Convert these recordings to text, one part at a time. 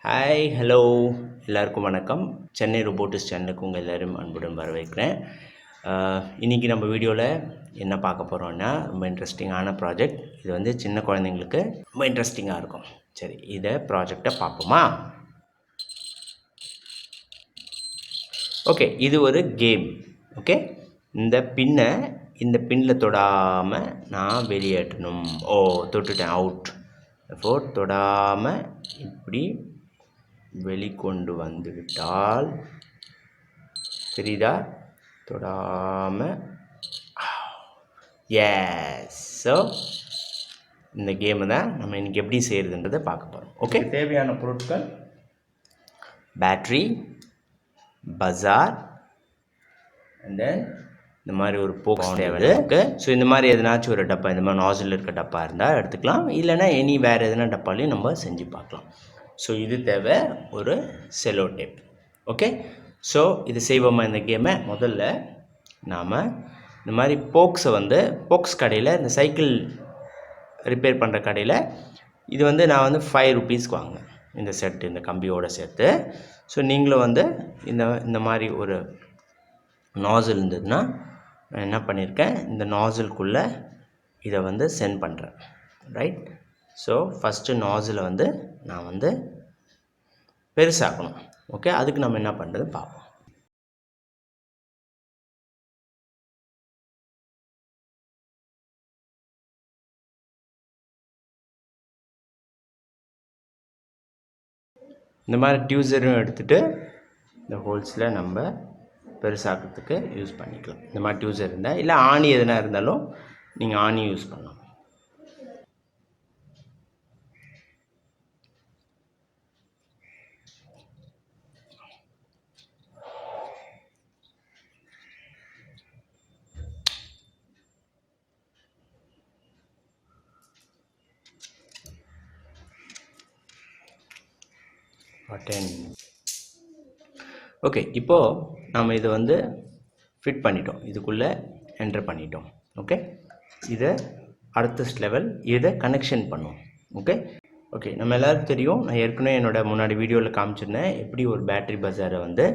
Hi hello எல்லாருக்கும் வணக்கம். சென்னை ரோபோட்டிஸ்ட் சேனலுக்கு உங்கள் எல்லோரும் அன்புடன் வரவேற்கிறேன். இன்றைக்கி நம்ம வீடியோவில் என்ன பார்க்க போகிறோன்னா ரொம்ப இன்ட்ரெஸ்டிங்கான ப்ராஜெக்ட். இது வந்து சின்ன குழந்தைங்களுக்கு ரொம்ப இன்ட்ரெஸ்டிங்காக இருக்கும். சரி, இதை ப்ராஜெக்டை பார்ப்போமா? ஓகே, இது ஒரு கேம். ஓகே, இந்த பின்னில் தொடாமல் நான் வெளியேற்றணும். தொட்டுட்டேன், அவுட். தொடாமல் இப்படி வெளிக்கொண்டு வந்து விட்டால் தெரியுதா? தொடாமல் எஸ். ஸோ இந்த கேமை தான் நம்ம இன்றைக்கி எப்படி செய்கிறதுன்றதை பார்க்க போகிறோம். ஓகே, தேவையான பொருட்கள் பேட்ரி, பஜார், அண்ட் தென் இந்த மாதிரி ஒரு போக்ஸ் தேவை இருக்குது. ஸோ இந்த மாதிரி எதனாச்சும் ஒரு டப்பா, இந்த மாதிரி நாசில் இருக்க டப்பா இருந்தால் எடுத்துக்கலாம். இல்லைனா வேறு எதனா டப்பாலையும் நம்ம செஞ்சு பார்க்கலாம். ஸோ இது தேவை ஒரு செலோ டேப். ஓகே, ஸோ இது செய்வோமா இந்த கேமை? முதல்ல நாம் இந்த மாதிரி போக்ஸ் கடையில், இந்த சைக்கிள் ரிப்பேர் பண்ணுற கடையில் இது வந்து நான் வந்து 5 rupeesக்கு வாங்கினேன் இந்த செட்டு, இந்த கம்பியோடு சேர்த்து. ஸோ நீங்களும் வந்து இந்த மாதிரி ஒரு நாசில் இருந்ததுன்னா நான் என்ன பண்ணியிருக்கேன், இந்த நாசிலுக்குள்ளே இதை வந்து சென்ட் பண்ணுறேன். ரைட். ஸோ ஃபஸ்ட்டு நாசிலை வந்து நான் வந்து பெருசாக்கணும். ஓகே, அதுக்கு நம்ம என்ன பண்ணுறது பார்ப்போம். இந்த மாதிரி டியூசரும் எடுத்துகிட்டு இந்த ஹோல்ஸில் நம்ம பெருசாக்கிறதுக்கு யூஸ் பண்ணிக்கலாம். இந்த மாதிரி டியூசர் இருந்தால், இல்லை ஆணி எதுனா இருந்தாலும் நீங்கள் ஆணி யூஸ் பண்ணலாம். ஓகே, இப்போது நம்ம இதை வந்து ஃபிட் பண்ணிட்டோம், இதுக்குள்ளே என்டர் பண்ணிட்டோம். ஓகே, இதை அடுத்த லெவல் இதை கனெக்ஷன் பண்ணுவோம். ஓகே, நம்ம எல்லாருக்கும் தெரியும், நான் ஏற்கனவே முன்னாடி வீடியோவில் காமிச்சிருந்தேன் எப்படி ஒரு பேட்ரி பஜாரை வந்து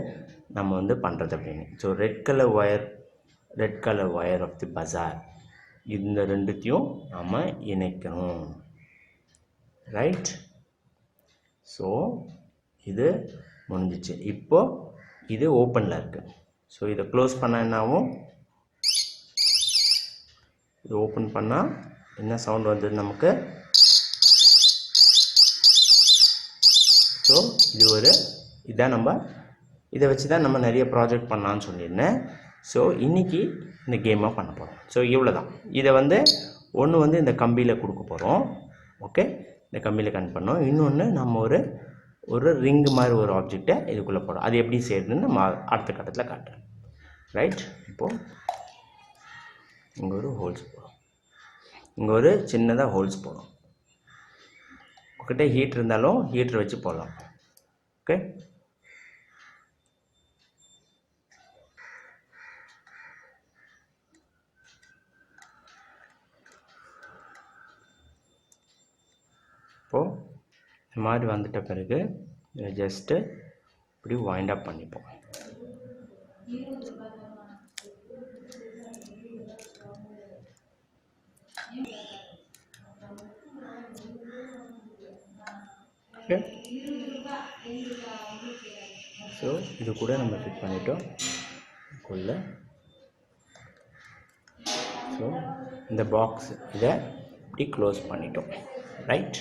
நம்ம வந்து பண்ணுறது அப்படின்னு. So red colour wire of the buzzer, இந்த ரெண்டுத்தையும் நம்ம இணைக்கணும். ரைட். ஸோ இது முடிஞ்சிச்சு. இப்போது இது ஓப்பனில் இருக்குது. ஸோ இதை க்ளோஸ் பண்ணால் என்ன ஆகும்? இது ஓப்பன் பண்ணால் என்ன சவுண்ட் வந்தது நமக்கு? ஸோ இதான் நம்ம இதை வச்சு தான் நம்ம நிறைய ப்ராஜெக்ட் பண்ணலான்னு சொல்லியிருந்தேன். ஸோ இன்றைக்கி இந்த கேமாக பண்ண போகிறோம். ஸோ இவ்வளோ தான். இதை வந்து ஒன்று வந்து இந்த கம்பியில் கொடுக்க போகிறோம். ஓகே, இந்த கம்பியில் கனெக்ட் பண்ணோம். இன்னொன்று நம்ம ஒரு ரிங்கு மாதிரி ஒரு ஆப்ஜெக்டை இதுக்குள்ளே போகிறோம். அது எப்படி செய்யறதுன்னு நம்ம அடுத்த கட்டத்தில் காட்டுறேன். ரைட். இப்போது இங்கே ஒரு ஹோல்ஸ் போடும், இங்கே ஒரு சின்னதாக ஹோல்ஸ் போடும். உங்கள்கிட்ட ஹீட்ரு இருந்தாலும் ஹீட்ரு வச்சு போடலாம். ஓகே, இப்போது இந்த மாதிரி வந்துட்ட பிறகு இதை ஜஸ்ட்டு இப்படி வைண்ட் அப் பண்ணிப்போம். ஓகே, ஸோ இது கூட நம்ம ஃபிட் பண்ணிட்டோம் உள்ள. ஸோ இந்த பாக்ஸ் இதை இப்படி க்ளோஸ் பண்ணிட்டோம். ரைட்.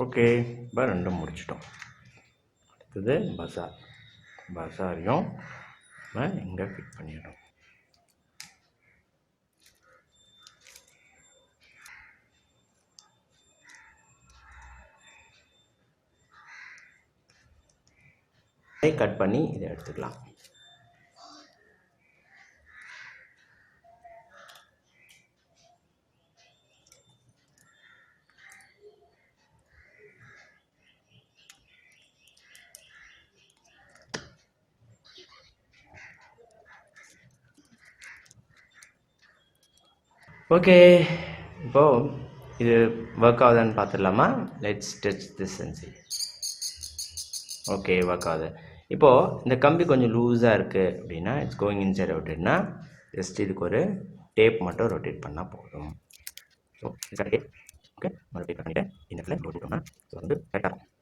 ஓகே, இப்போ ரெண்டும் முடிச்சிட்டோம். அடுத்தது பஜாரையும் நம்ம இங்கே ஃபிட் பண்ணிடணும். கட் பண்ணி இதை எடுத்துக்கலாம். ஓகே, இப்போது இது ஒர்க் ஆகுதான்னு பார்த்துடலாமா? Let's touch this and see. Okay, work ஆகுது. இப்போது இந்த கம்பி கொஞ்சம் லூஸாக இருக்குது அப்படின்னா இட்ஸ் கோயிங் இன்சைட் ரொட்டேட்னா ஜஸ்ட் இதுக்கு ஒரு டேப் மட்டும் ரொட்டேட் பண்ணால் போதும். ஸோ டேப் ஓகே ரொட்டேட் பண்ணிவிட்டு இந்த இடத்துல ரொட்டேட் ஸோ வந்து கரெக்டாக இருக்கும்.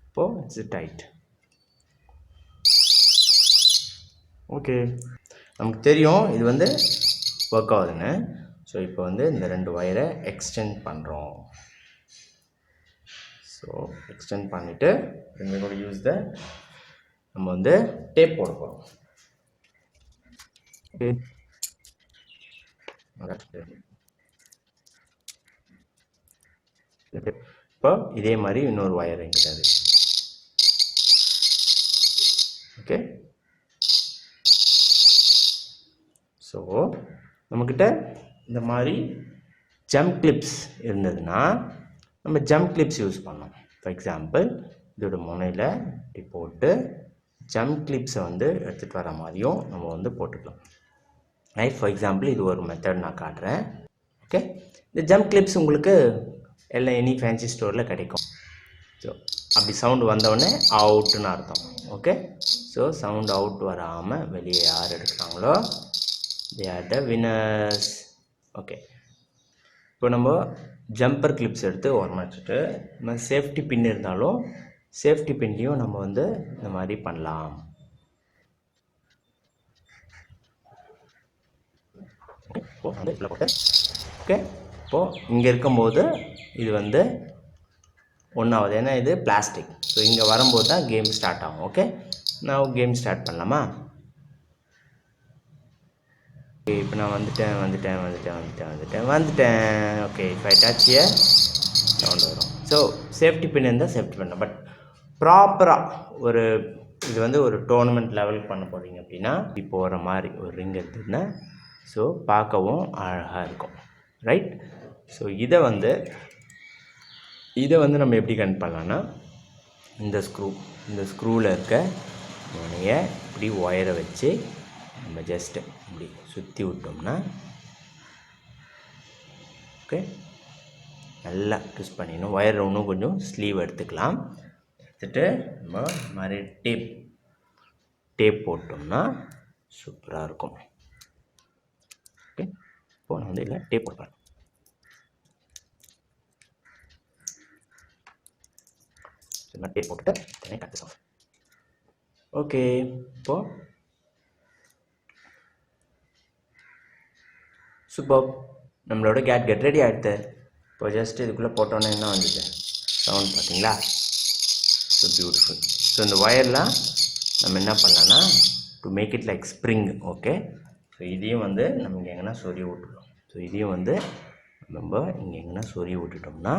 இப்போது இட்ஸ் டைட். ஓகே, நமக்கு தெரியும் இது வந்து ஒர்க் ஆகுதுன்னு. ஸோ இப்போ வந்து இந்த 2 ஒயரை எக்ஸ்டெண்ட் பண்ணுறோம். ஸோ எக்ஸ்டெண்ட் பண்ணிவிட்டு யூஸ் த நம்ம வந்து டேப் போட போகிறோம். ஓகே, இப்போ இதே மாதிரி இன்னொரு ஒயர் எங்கிட்டாது. ஓகே, ஸோ நம்மக்கிட்ட இந்த மாதிரி ஜம்ப் கிளிப்ஸ் இருந்ததுன்னா நம்ம ஜம்ப் கிளிப்ஸ் யூஸ் பண்ணோம். ஃபார் எக்ஸாம்பிள் இதோட முனையில் இப்படி போட்டு ஜம்ப் கிளிப்ஸை வந்து எடுத்துகிட்டு வர மாதிரியும் நம்ம வந்து போட்டுக்கலாம். ரைட், ஃபார் எக்ஸாம்பிள் இது ஒரு மெத்தட் நான் காட்டுறேன். ஓகே, இந்த ஜம்ப் கிளிப்ஸ் உங்களுக்கு எல்லாம் எனி ஃபேன்சி ஸ்டோரில் கிடைக்கும். ஸோ அப்படி சவுண்டு வந்தவுடனே அவுட்டுன்னு அர்த்தம். ஓகே, ஸோ சவுண்ட் அவுட் வராமல் வெளியே யார் எடுக்கிறாங்களோ they are the winners. Okay, இப்போ நம்ம ஜம்பர் கிளிப்ஸ் எடுத்து ஓரமாக வச்சுட்டு நம்ம சேஃப்டி பின் இருந்தாலும் சேஃப்டி பின்லேயும் நம்ம வந்து இந்த மாதிரி பண்ணலாம். ஓகே, இப்போது இங்கே இருக்கும்போது இது வந்து ஒன்றாவது, ஏன்னா இது பிளாஸ்டிக். ஸோ இங்கே வரும்போது தான் கேம் ஸ்டார்ட் ஆகும். ஓகே, நான் கேம் ஸ்டார்ட் பண்ணலாமா? ஓகே, இப்போ நான் வந்துட்டேன். ஓகே, இப்போ டச் ஹியர் சவுண்ட் வரும். ஸோ சேஃப்டி பின் இருந்தால் சேஃப்டி பின். பட் ப்ராப்பராக ஒரு இது வந்து ஒரு டோர்னமெண்ட் லெவலுக்கு பண்ண போகிறீங்க அப்படின்னா இப்போ போகிற மாதிரி ஒரு ரிங் எடுத்துன்னா ஸோ பார்க்கவும் அழகாக இருக்கும். ரைட், ஸோ இதை வந்து நம்ம எப்படி கனெக்ட் பண்ணலான்னா இந்த ஸ்க்ரூவில் இருக்க முனையை இப்படி ஒயரை வச்சு நம்ம ஜஸ்ட்டு இப்படி சுற்றி விட்டோம்னா ஓகே நல்லா ட்விஸ்ட் பண்ணிடணும். ஒயர் இன்னும் கொஞ்சம் ஸ்லீவ் எடுத்துக்கலாம். எடுத்துகிட்டு நம்ம மாதிரி டேப் போட்டோம்னா சூப்பராக இருக்கும். ஓகே, இப்போ நான் வந்து இல்லை டேப் போடுறேன். டேப் போட்டுட்டு கட் திஸ் ஆஃப். ஓகே, இப்போது சூப்பர், நம்மளோட கேட்கெட் ரெடி ஆகிடுது. இப்போ ஜஸ்ட் இதுக்குள்ளே போட்டோன்னே என்ன வந்துச்சு சவுண்ட் பார்த்தீங்களா? So beautiful. ஸோ இந்த ஒயர்லாம் நம்ம என்ன பண்ணலான்னா to make it like spring. Okay, so இதையும் வந்து நம்ம இங்கே எங்கன்னா சொருகி விட்டுட்டோம். ஸோ இதையும் வந்து நம்ம இங்கே எங்கன்னா சொருகி விட்டுட்டோம்னா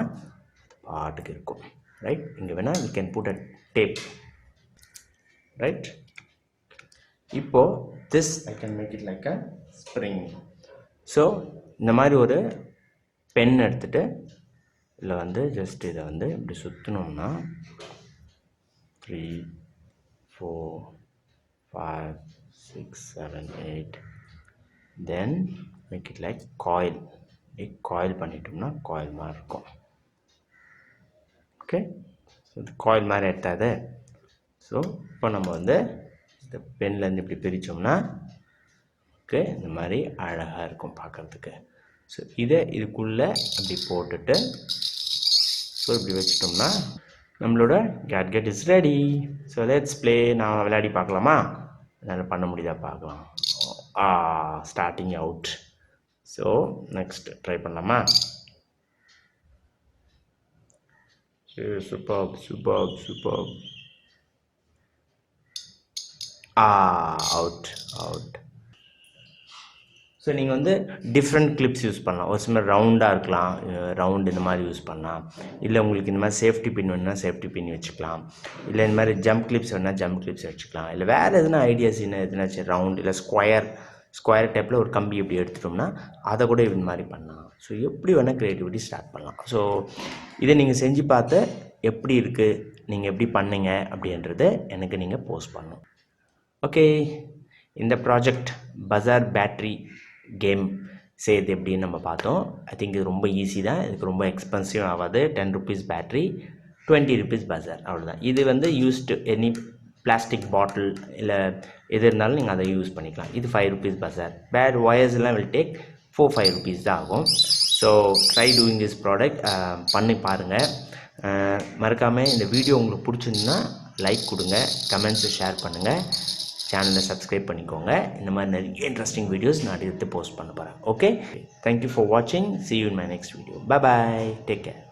பாட்டுக்கு இருக்கும். ரைட், இங்கே வேணால் we can put a tape. Right, இப்போது this I can make it like a spring. So இந்த மாதிரி ஒரு பென் எடுத்துகிட்டு இதில் வந்து ஜஸ்ட் இதை வந்து இப்படி சுற்றினோம்னா 3 4 5 6 7 8 then make it like coil. Coil பண்ணிட்டோம்னா காயில் மாதிரி இருக்கும். ஓகே, ஸோ இது காயில் மாதிரி எடுத்தாது. ஸோ இப்போ நம்ம வந்து இந்த பென்லேருந்து இப்படி பிரித்தோம்னா ஓகே இந்த மாதிரி அழகாக இருக்கும் பார்க்குறதுக்கு. ஸோ இதை இதுக்குள்ளே அப்படி போட்டுட்டு ஸோ இப்படி வச்சிட்டோம்னா நம்மளோட gadget is ready. So let's play. நான் விளையாடி பார்க்கலாமா? என்னால் பண்ண முடியுதா பார்க்கலாம். Starting out. So next try பண்ணலாமா? சூப்பர். அவுட். ஸோ நீங்கள் வந்து டிஃப்ரெண்ட் கிளிப்ஸ் யூஸ் பண்ணலாம். ஒரு சில ரவுண்டாக இருக்கலாம், ரவுண்டு இந்த மாதிரி யூஸ் பண்ணலாம். இல்லை உங்களுக்கு இந்த மாதிரி சேஃப்டி பின் வேணுன்னா சேஃப்டி பின் வச்சுக்கலாம். இல்லை இந்த மாதிரி ஜம்ப் கிளிப்ஸ் வேணுன்னா ஜம்ப் கிளிப்ஸ் வச்சுக்கலாம். இல்லை வேறு எதுனா ஐடியாஸ் எதுனாச்சும் ரவுண்ட் இல்லை ஸ்கொயர் டைப்பில் ஒரு கம்பி எப்படி எடுத்துட்டோம்னா அதை கூட இந்த மாதிரி பண்ணலாம். ஸோ எப்படி வேணால் க்ரியேட்டிவிட்டி ஸ்டார்ட் பண்ணலாம். ஸோ இதை நீங்கள் செஞ்சு பார்த்து எப்படி இருக்குது, நீங்கள் எப்படி பண்ணீங்க அப்படின்றத எனக்கு நீங்கள் போஸ்ட் பண்ணணும். ஓகே, இந்த ப்ராஜெக்ட் பஜார் பேட்ரி கேம் செய்யுது எப்படின்னு நம்ம பார்த்தோம். ஐ திங்க் இது ரொம்ப ஈஸி தான். இதுக்கு ரொம்ப எக்ஸ்பென்சிவ் ஆகாது. 10 rupees பேட்ரி, 20 rupees பஜார், அவ்வளோதான். இது வந்து யூஸ்டு எனி பிளாஸ்டிக் பாட்டில் இல்லை எது இருந்தாலும் நீங்கள் அதை யூஸ் பண்ணிக்கலாம். இது 5 rupees பஜார். பேட் ஒயர்ஸ்லாம் வில் டேக் 4-5 rupees தான் ஆகும். So try doing this product, பண்ணி பாருங்கள். மறக்காமல் இந்த வீடியோ உங்களுக்கு பிடிச்சிருந்துன்னா லைக் கொடுங்க, கமெண்ட்ஸை ஷேர் பண்ணுங்கள், சேனலை சப்ஸ்கிரைப் பண்ணிக்கோங்க. இந்த மாதிரி நிறைய இன்ட்ரெஸ்டிங் வீடியோஸ் நான் எடுத்து போஸ்ட் பண்ண போகிறேன். ஓகே, தேங்க்யூ ஃபார் வாட்சிங். See you in my next video. Bye bye. Take care.